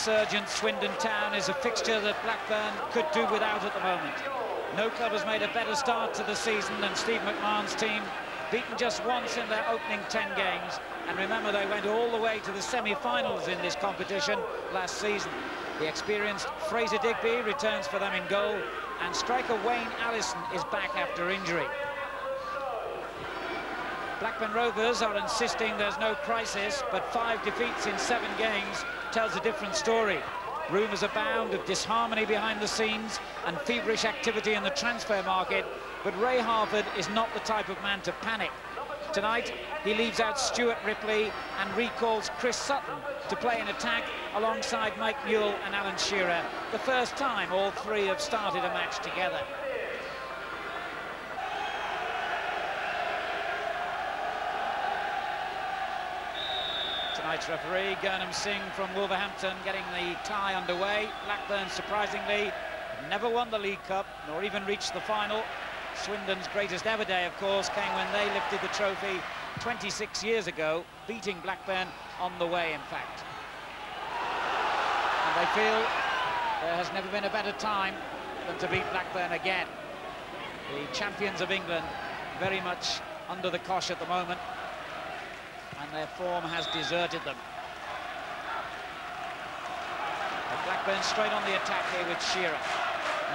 resurgent Swindon Town is a fixture that Blackburn could do without at the moment. No club has made a better start to the season than Steve McMahon's team, beaten just once in their opening 10 games. And remember, they went all the way to the semi-finals in this competition last season. The experienced Fraser Digby returns for them in goal, and striker Wayne Allison is back after injury. Blackburn Rovers are insisting there's no crisis, but 5 defeats in 7 games tells a different story. Rumours abound of disharmony behind the scenes and feverish activity in the transfer market, but Ray Harford is not the type of man to panic. Tonight, he leaves out Stuart Ripley and recalls Chris Sutton to play in attack alongside Mike Newell and Alan Shearer, the first time all three have started a match together. Tonight's referee, Gurnham Singh from Wolverhampton, getting the tie underway. Blackburn, surprisingly, never won the League Cup, nor even reached the final. Swindon's greatest ever day, of course, came when they lifted the trophy 26 years ago, beating Blackburn on the way, in fact. And they feel there has never been a better time than to beat Blackburn again. The champions of England very much under the cosh at the moment, and their form has deserted them. But Blackburn straight on the attack here with Shearer.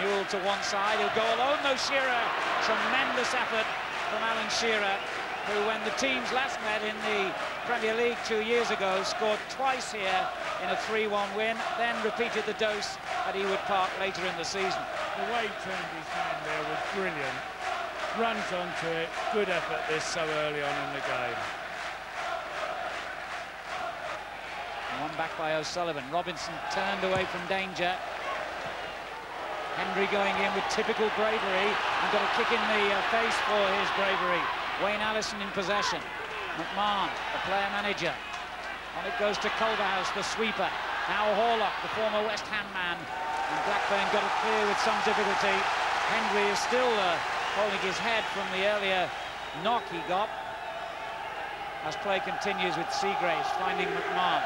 Newell to one side, he'll go alone, no Shearer. Tremendous effort from Alan Shearer, who, when the teams last met in the Premier League 2 years ago, scored twice here in a 3-1 win, then repeated the dose at Ewood Park later in the season. The way he turned his hand there was brilliant. Runs onto it, good effort this so early on in the game. One back by O'Sullivan. Robinson turned away from danger. Hendry going in with typical bravery and got a kick in the face for his bravery. Wayne Allison in possession. McMahon, the player manager. On it goes to Culverhouse, the sweeper. Now Horlock, the former West Ham man. And Blackburn got it clear with some difficulty. Hendry is still holding his head from the earlier knock he got. As play continues with Seagraves finding McMahon.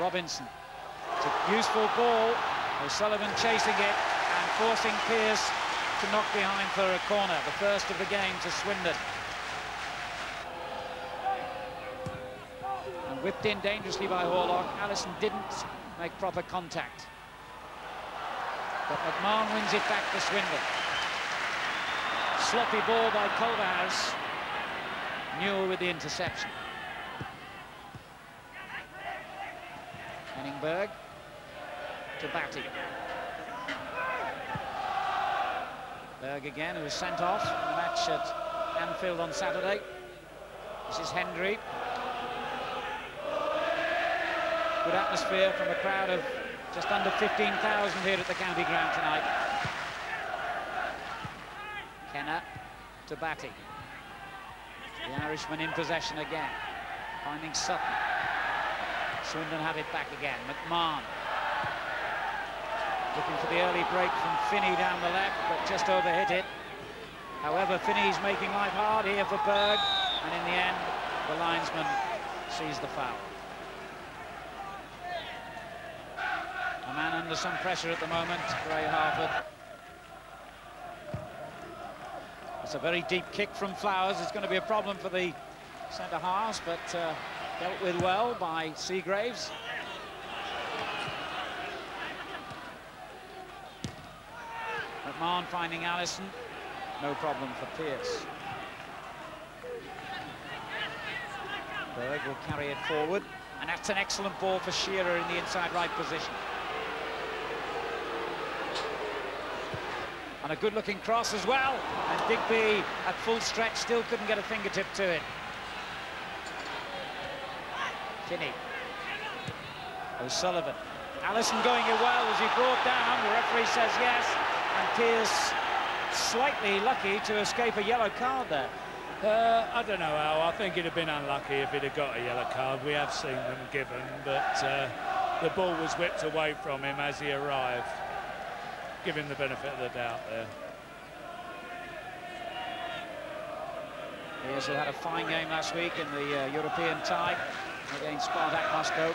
Robinson, it's a useful ball. O'Sullivan chasing it and forcing Pearce to knock behind for a corner, the first of the game to Swindon. And whipped in dangerously by Horlock. Allison didn't make proper contact. But McMahon wins it back to Swindon. Sloppy ball by Culverhouse. Newell with the interception. Henningberg to Batty. Berg again, who was sent off in the match at Anfield on Saturday. This is Hendry. Good atmosphere from a crowd of just under 15,000 here at the county ground tonight. Kenner to Batty. The Irishman in possession again, finding Sutton. Swindon have it back again. McMahon looking for the early break from Finney down the left, but just overhit it. However, Finney's making life hard here for Berg, and in the end, the linesman sees the foul. A man under some pressure at the moment, Ray Harford. It's a very deep kick from Flowers. It's going to be a problem for the centre halves, but dealt with well by Seagraves. McMahon finding Allison. No problem for Pearce. Berg will carry it forward, and that's an excellent ball for Shearer in the inside right position. And a good-looking cross as well, and Digby at full stretch still couldn't get a fingertip to it. Finney. O'Sullivan. Allison going it well as he brought down. The referee says yes, and Pearce slightly lucky to escape a yellow card there. I don't know how. I think he'd have been unlucky if he'd have got a yellow card. We have seen them given, but the ball was whipped away from him as he arrived. Give him the benefit of the doubt there. Here's who had a fine game last week in the European tie against Spartak Moscow.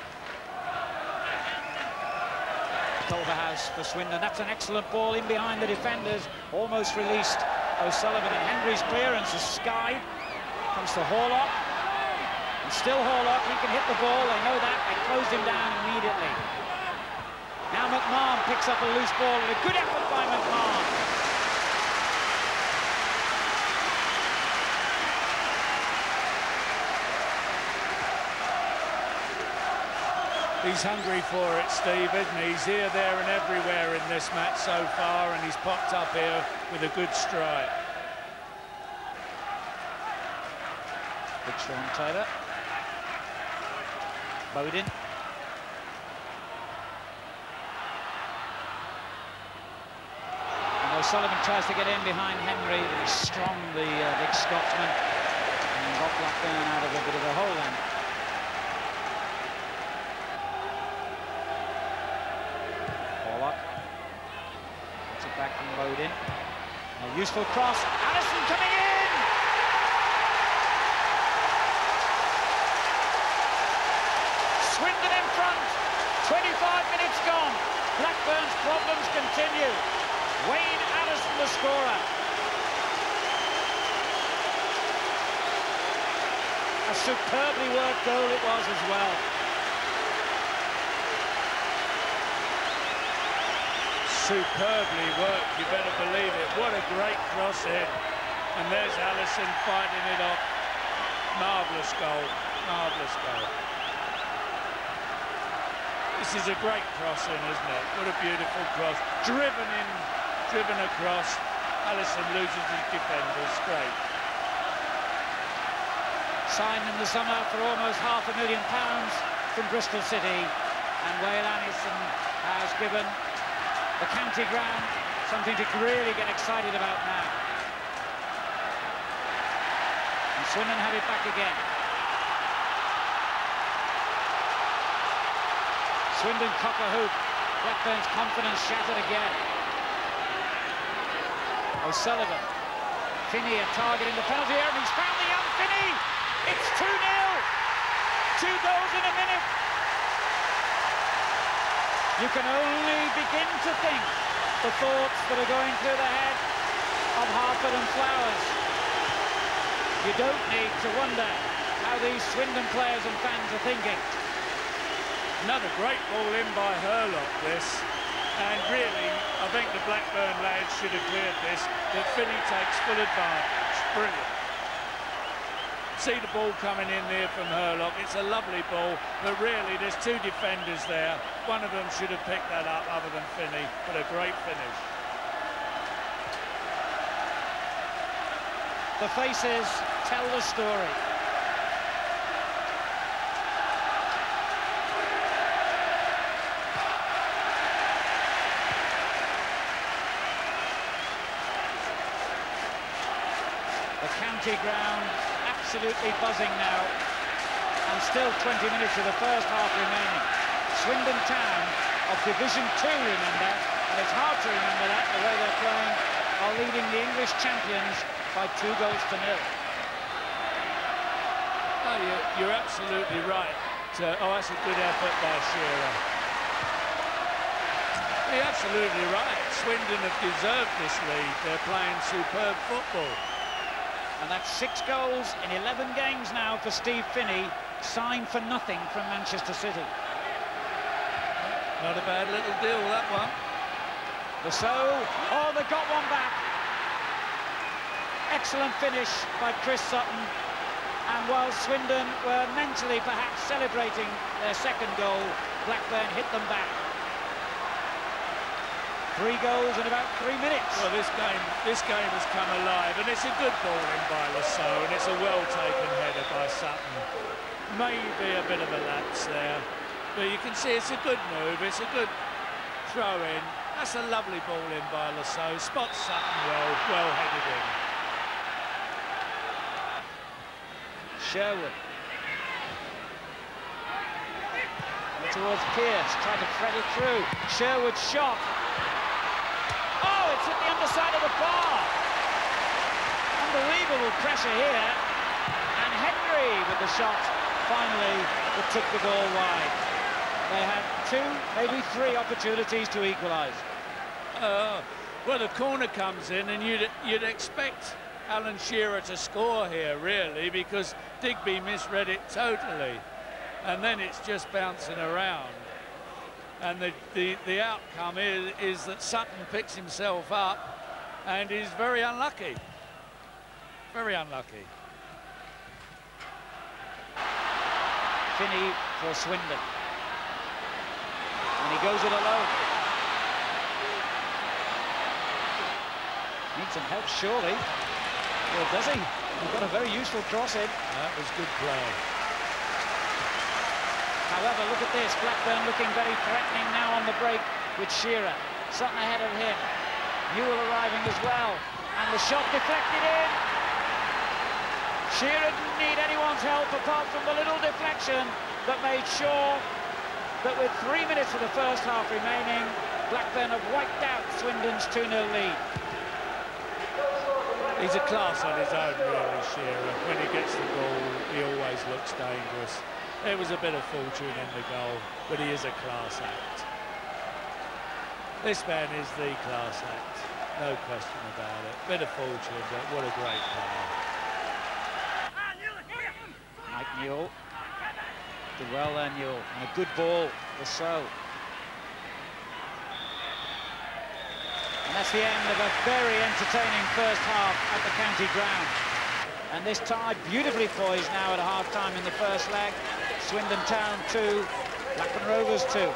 Culverhouse for Swindon. That's an excellent ball in behind the defenders. Almost released O'Sullivan, and Henry's clearance is skied. Comes to Horlock. And still Horlock, he can hit the ball, they know that. They closed him down immediately. Now McMahon picks up a loose ball, and a good effort by McMahon. He's hungry for it, Steve, isn't he? He's here, there and everywhere in this match so far, and he's popped up here with a good strike. Good Sean Taylor. Bowden. And O'Sullivan tries to get in behind Henry. He's strong, the big Scotsman, and got Blackburn out of a bit of a hole then. Back from Bowden. A useful cross. Allison coming in! Swindon in front. 25 minutes gone. Blackburn's problems continue. Wayne Allison the scorer. A superbly worked goal it was as well. Superbly worked, you better believe it. What a great cross in. And there's Allison fighting it off. Marvellous goal, marvellous goal. This is a great cross in, isn't it? What a beautiful cross. Driven in, driven across. Allison loses his defenders, great. Signed in the summer for almost £500,000 from Bristol City. And Wayne Allison has given the county ground something to really get excited about now. And Swindon have it back again. Swindon cock a hoop. Blackburn's confidence shattered again. O'Sullivan. Finney a target in the penalty area. He's found the young Finney. It's 2-0. 2 goals in a minute. You can only begin to think the thoughts that are going through the head of Harford and Flowers. You don't need to wonder how these Swindon players and fans are thinking. Another great ball in by Hurlock, this. And really, I think the Blackburn lads should have cleared this, that Finney takes full advantage. Brilliant. See the ball coming in there from Hurlock. It's a lovely ball, but really there's 2 defenders there. One of them should have picked that up other than Finney, but a great finish. The faces tell the story. The county ground absolutely buzzing now, and still 20 minutes of the first half remaining. Swindon Town of Division 2, remember, and it's hard to remember that the way they're playing, are leading the English champions by 2 goals to 0. Oh, you're absolutely right. Oh, that's a good effort by Shearer. You're absolutely right. Swindon have deserved this lead. They're playing superb football. And that's 6 goals in 11 games now for Steve Finney, signed for nothing from Manchester City. Not a bad little deal, that one. Oh, they got one back. Excellent finish by Chris Sutton. And while Swindon were mentally perhaps celebrating their second goal, Blackburn hit them back. 3 goals in about 3 minutes. Well, this game has come alive, and it's a good ball in by Lasso, and it's a well-taken header by Sutton. Maybe a bit of a lapse there, but you can see it's a good move, it's a good throw-in. That's a lovely ball in by Lasso. Spots Sutton well headed in. Sherwood. Towards Pearce, trying to thread it through. Sherwood's shot. Oh, it's hit the underside of the bar. Unbelievable pressure here. And Henry with the shot, finally, that took the ball wide. They had 2, maybe 3 opportunities to equalise. Well, the corner comes in, and you'd expect Alan Shearer to score here, really, because Digby misread it totally. And then it's just bouncing around. And the outcome is that Sutton picks himself up and is very unlucky. Very unlucky. Finney for Swindon. And he goes it alone. Needs some help, surely. Well, does he? He's got a very useful cross in. That was good play. However, look at this. Blackburn looking very threatening now on the break with Shearer. Sutton ahead of him. Newell arriving as well. And the shot deflected in. Shearer didn't need anyone's help apart from the little deflection that made sure that with 3 minutes of the first half remaining, Blackburn have wiped out Swindon's 2-0 lead. He's a class on his own, really, Shearer. When he gets the ball, he always looks dangerous. It was a bit of fortune in the goal, but he is a class act. This man is the class act, no question about it. Bit of fortune, but what a great player. Mike Newell did well there, Newell, and a good ball for So. And that's the end of a very entertaining first half at the county ground. And this tie beautifully poised now at half-time in the first leg. Swindon Town 2, Blackburn Rovers 2.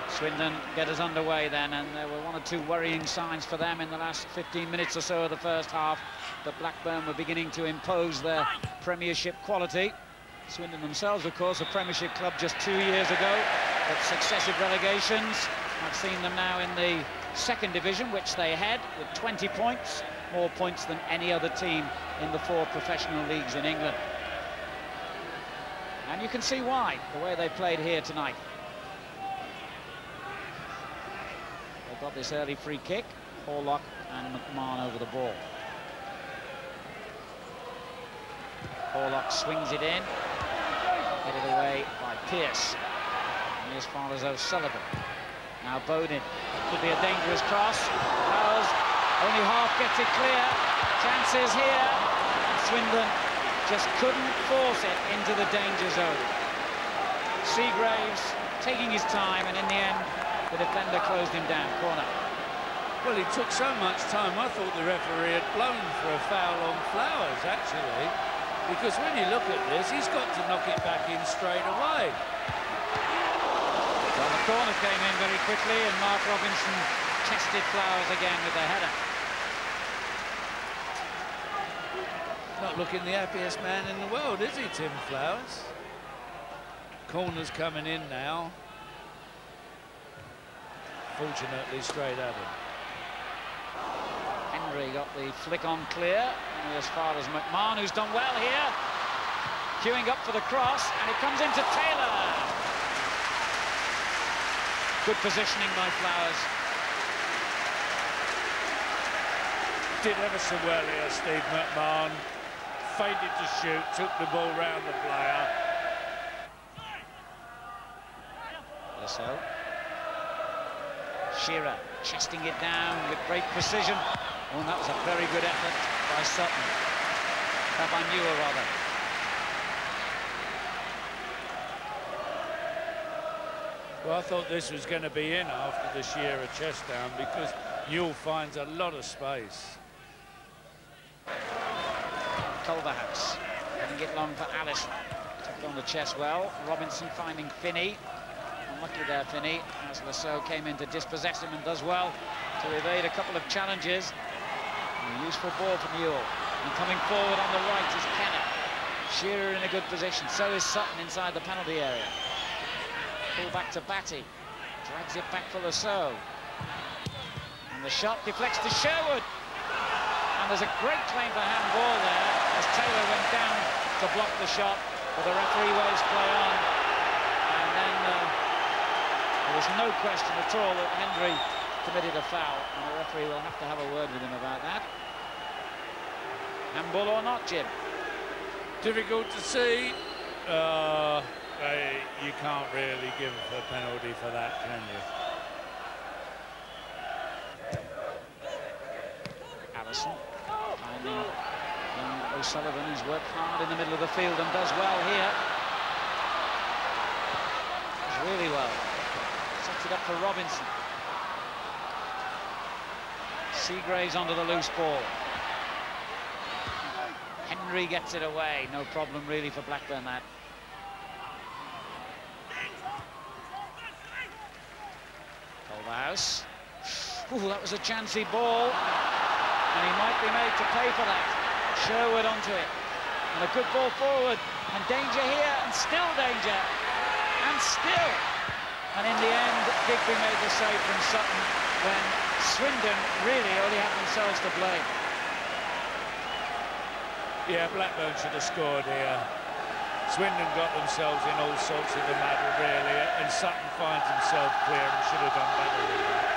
Swindon get us underway then, and there were 1 or 2 worrying signs for them in the last 15 minutes or so of the first half, but Blackburn were beginning to impose their Premiership quality. Swindon themselves, of course, a Premiership club just 2 years ago, but successive relegations. I've seen them now in the 2nd division, which they head with 20 points, more points than any other team in the 4 professional leagues in England. And you can see why, the way they played here tonight. They've got this early free kick, Horlock and McMahon over the ball. Horlock swings it in, headed away by Pearce. And here's far as O'Sullivan. Now Bowden, could be a dangerous cross. Powers only half gets it clear. Chances here. Swindon just couldn't force it into the danger zone. Seagraves taking his time, and in the end, the defender closed him down. Corner. Well, he took so much time, I thought the referee had blown for a foul on Flowers, actually. Because when you look at this, he's got to knock it back in straight away. Well, the corner came in very quickly, and Mark Robinson tested Flowers again with the header. Not looking the happiest man in the world, is he, Tim Flowers? Corner's coming in now. Fortunately, straight at him. Henry got the flick on clear, only as far as McMahon, who's done well here. Queuing up for the cross, and it comes into Taylor. Good positioning by Flowers. Did ever so well here, Steve McMahon. Feinted to shoot, took the ball round the player. So Shearer chesting it down with great precision. Oh, and that was a very good effort by Sutton. By Newell, rather. Well, I thought this was going to be in after the Shearer chest down, because Newell finds a lot of space. Culverhouse getting it long for Allison. Took it on the chest well. Robinson finding Finney. Unlucky there, Finney, as Lasso came in to dispossess him and does well to evade a couple of challenges. And a useful ball for Newell. And coming forward on the right is Kenner. Shearer in a good position. So is Sutton inside the penalty area. Pull back to Batty. Drags it back for Lasso. And the shot deflects to Sherwood. And there's a great claim for handball there as Taylor went down to block the shot, but the referee waves play on. And then there was no question at all that Henry committed a foul, and the referee will have to have a word with him about that. Handball or not, Jim? Difficult to see. You can't really give a penalty for that, can you? Allison finding young O'Sullivan, who's worked hard in the middle of the field and does well here. Does really well. Sets it up for Robinson. Seagraves onto the loose ball. Henry gets it away. No problem really for Blackburn, that. House. Ooh, that was a chancy ball, and he might be made to pay for that. Sherwood onto it, and a good ball forward, and danger here, and still danger, and still. And in the end, Digby made the save from Sutton when Swindon really only had themselves to blame. Yeah, Blackburn should have scored here. Swindon got themselves in all sorts of the muddle, really, and Sutton finds himself clear and should have done better than that.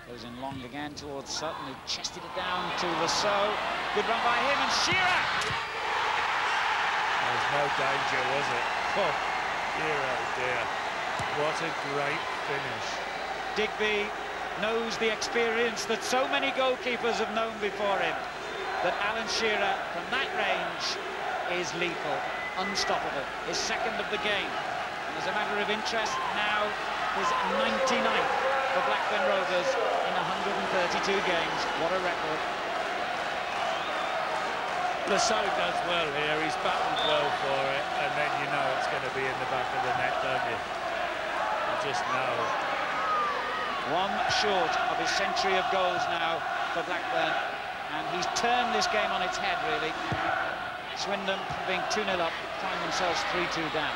Goes in long again towards Sutton, who chested it down to Lasso. Good run by him, and Shearer! There was no danger, was it? Oh, dear, oh dear. What a great finish. Digby knows the experience that so many goalkeepers have known before him, that Alan Shearer from that range is lethal, unstoppable, his second of the game. And as a matter of interest, now his 99th for Blackburn Rovers in 132 games. What a record. Lasso does well here, he's battled well for it, and then you know it's going to be in the back of the net, don't you? You just know. One short of his century of goals now for Blackburn, and he's turned this game on its head, really. Swindon, being 2-0 up, find themselves 3-2 down.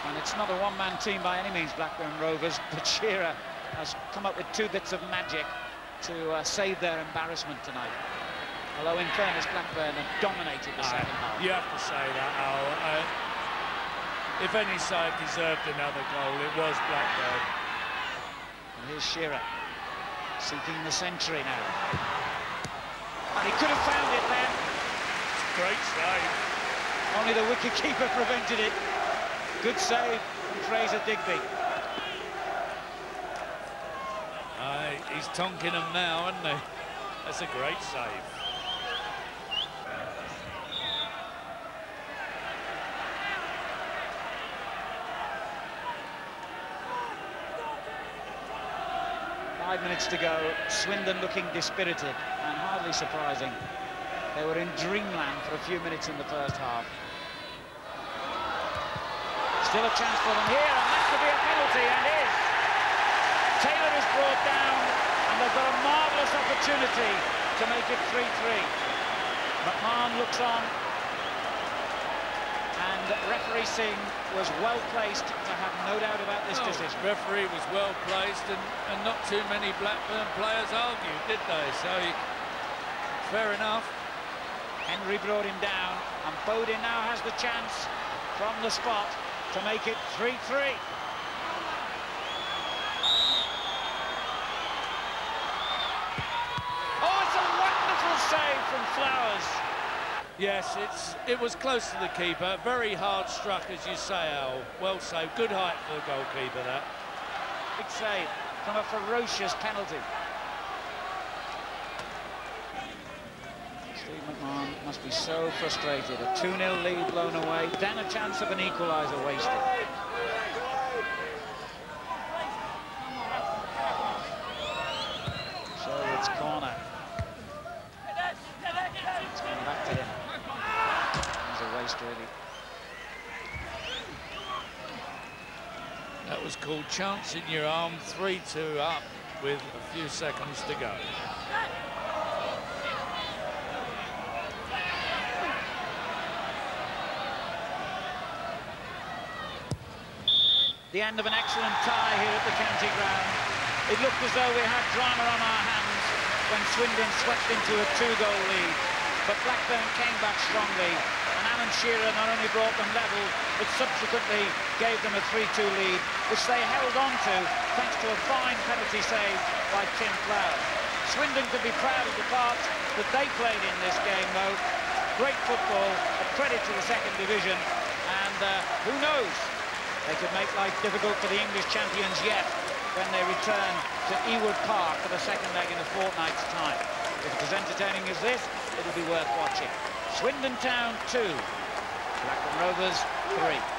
And it's not a one-man team by any means, Blackburn Rovers, but Shearer has come up with two bits of magic to save their embarrassment tonight. Although, in fairness, Blackburn have dominated the second half. You have to say that, Al. If any side deserved another goal, it was Blackburn. And here's Shearer, seeking the century now. And he could have found it then. Great save. Only the wicket-keeper prevented it. Good save from Fraser Digby. He's tonking them now, isn't he? That's a great save. Five minutes to go. Swindon looking dispirited and hardly surprising. They were in dreamland for a few minutes in the first half. Still a chance for them here, and that could be a penalty, and is. Taylor is brought down, and they've got a marvellous opportunity to make it 3-3. McMahon looks on, and referee Singh was well placed to have no doubt about this decision. Referee was well placed, and not too many Blackburn players argued, did they? So, fair enough. Henry brought him down, and Bodin now has the chance from the spot to make it 3-3. Oh, it's a wonderful save from Flowers. Yes, it was close to the keeper. Very hard struck, as you say, Al. Well saved. Good height for the goalkeeper, that. Big save from a ferocious penalty. Steve McMahon must be so frustrated. A 2-0 lead blown away, then a chance of an equaliser wasted. Sherwood's corner. It's going back to him. It was a waste, really. That was called chancing your arm. 3-2 up with a few seconds to go. The end of an excellent tie here at the county ground. It looked as though we had drama on our hands when Swindon swept into a 2-goal lead, but Blackburn came back strongly, and and Alan Shearer not only brought them level, but subsequently gave them a 3-2 lead, which they held on to thanks to a fine penalty save by Tim Cloud. Swindon could be proud of the part that they played in this game, though. Great football, a credit to the second division, and who knows, they could make life difficult for the English champions yet when they return to Ewood Park for the second leg in a fortnight's time. If it's as entertaining as this, it'll be worth watching. Swindon Town 2, Blackburn Rovers 3.